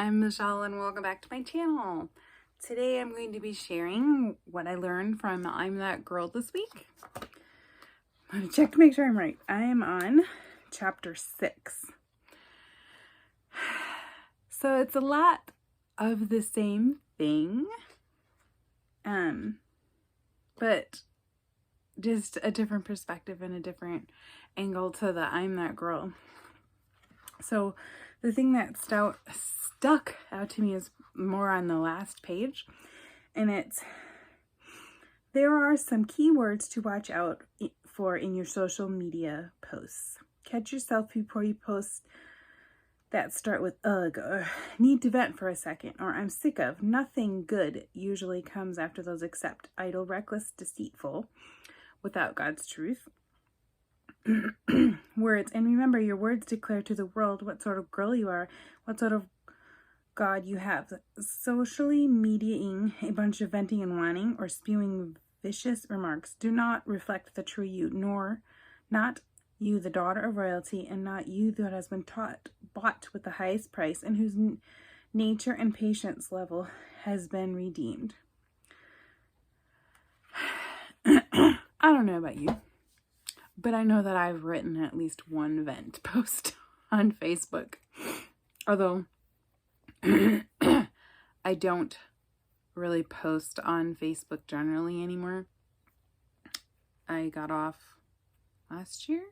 I'm Michelle and welcome back to my channel. Today I'm going to be sharing what I learned from I'm That Girl this week. I'm going to check to make sure I'm right. I am on chapter 6. So it's a lot of the same thing, but just a different perspective and a different angle to the I'm That Girl. So the thing that stuck out to me is more on the last page, and it's, there are some keywords to watch out for in your social media posts. Catch yourself before you post that start with ugh, or need to vent for a second, or I'm sick of. Nothing good usually comes after those except idle, reckless, deceitful, without God's truth. Words. And remember, your words declare to the world what sort of girl you are, what sort of God you have. Socially mediating a bunch of venting and whining or spewing vicious remarks do not reflect the true you, not you, the daughter of royalty, and not you that has been bought with the highest price, and whose nature and patience level has been redeemed. I don't know about you, but I know that I've written at least one vent post on Facebook. Although I don't really post on Facebook generally anymore. I got off last year,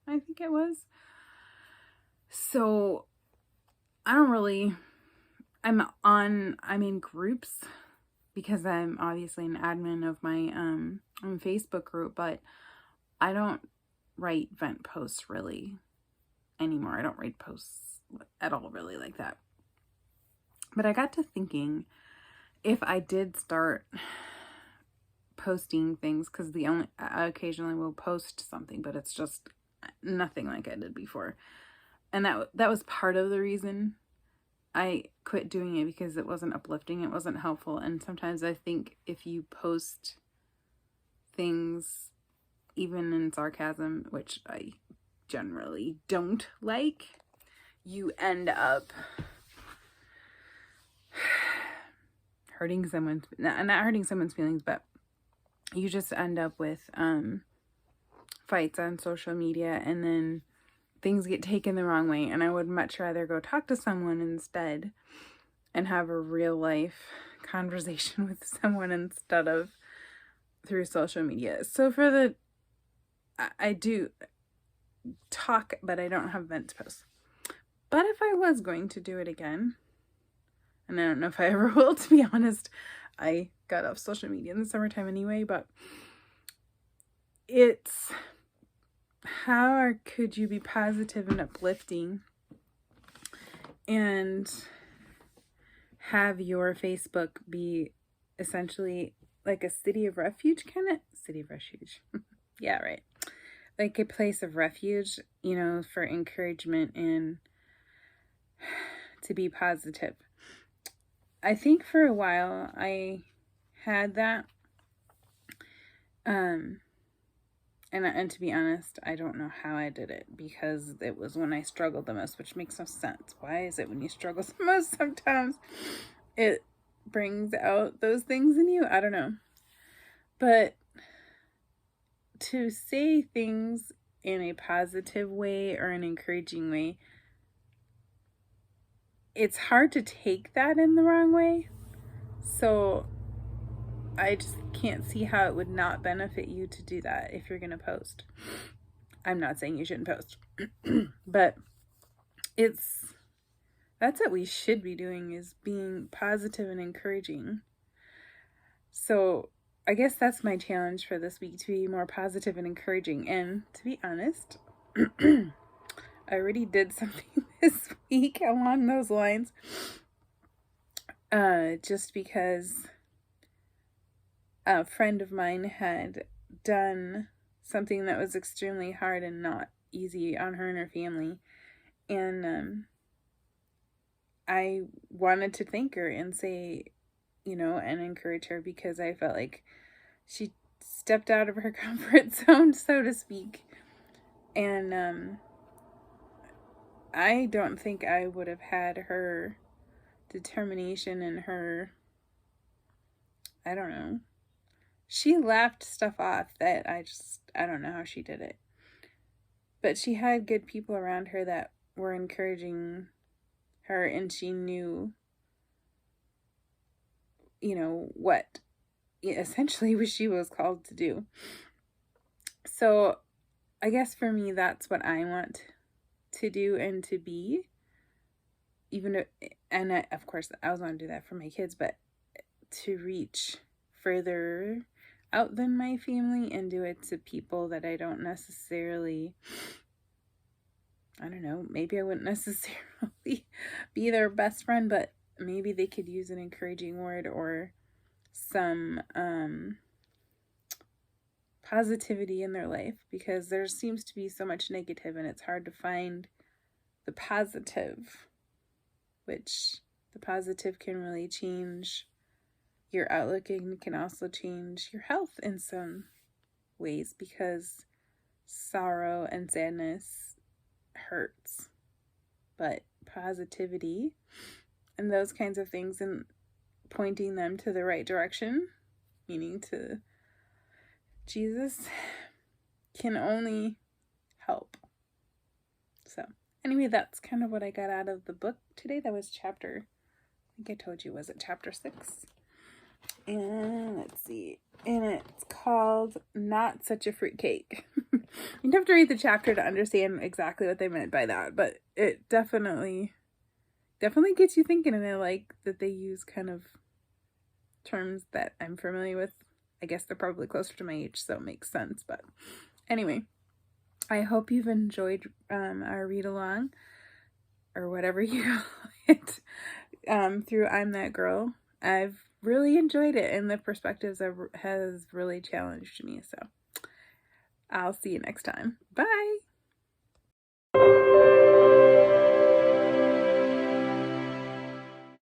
I think it was. So I'm in groups because I'm obviously an admin of my Facebook group, but I don't write vent posts really anymore. I don't write posts at all really like that. But I got to thinking, if I did start posting things, because I occasionally will post something, but it's just nothing like I did before. And that was part of the reason I quit doing it, because it wasn't uplifting, it wasn't helpful. And sometimes I think if you post things even in sarcasm, which I generally don't like, you end up not hurting someone's feelings, but you just end up with fights on social media, and then things get taken the wrong way. And I would much rather go talk to someone instead and have a real life conversation with someone instead of through social media. So I do talk, but I don't have vent posts. But if I was going to do it again, and I don't know if I ever will, to be honest, I got off social media in the summertime anyway, but it's, how could you be positive and uplifting and have your Facebook be essentially like a city of refuge, city of refuge. Yeah, right. Like a place of refuge, for encouragement and to be positive. I think for a while I had that. And to be honest, I don't know how I did it, because it was when I struggled the most, which makes no sense. Why is it when you struggle the most, sometimes it brings out those things in you? I don't know. But to say things in a positive way or an encouraging way, it's hard to take that in the wrong way. So I just can't see how it would not benefit you to do that if you're going to post. I'm not saying you shouldn't post, but that's what we should be doing, is being positive and encouraging. So I guess that's my challenge for this week, to be more positive and encouraging. And to be honest, I already did something this week along those lines, just because a friend of mine had done something that was extremely hard and not easy on her and her family. And I wanted to thank her and say, and encourage her, because I felt like she stepped out of her comfort zone, so to speak. And I don't think I would have had her determination and her, I don't know. She laughed stuff off that I don't know how she did it. But she had good people around her that were encouraging her, and she knew, what essentially what she was called to do. So I guess for me, that's what I want to do and to be. Of course, I was want to do that for my kids, but to reach further out than my family and do it to people that I don't necessarily, I don't know, maybe I wouldn't necessarily be their best friend, but maybe they could use an encouraging word or some positivity in their life, because there seems to be so much negative and it's hard to find the positive, which the positive can really change your outlook and can also change your health in some ways, because sorrow and sadness hurts, but positivity and those kinds of things and pointing them to the right direction, meaning to Jesus, can only help. So anyway, that's kind of what I got out of the book today. That was I think I told you, was it chapter 6? And let's see. And it's called Not Such a Fruitcake. You'd have to read the chapter to understand exactly what they meant by that, but it definitely gets you thinking, and I like that they use kind of terms that I'm familiar with. I guess they're probably closer to my age, so it makes sense. But anyway, I hope you've enjoyed our read along, or whatever you call it, through I'm That Girl. I've really enjoyed it, and the perspectives has really challenged me. So I'll see you next time. Bye.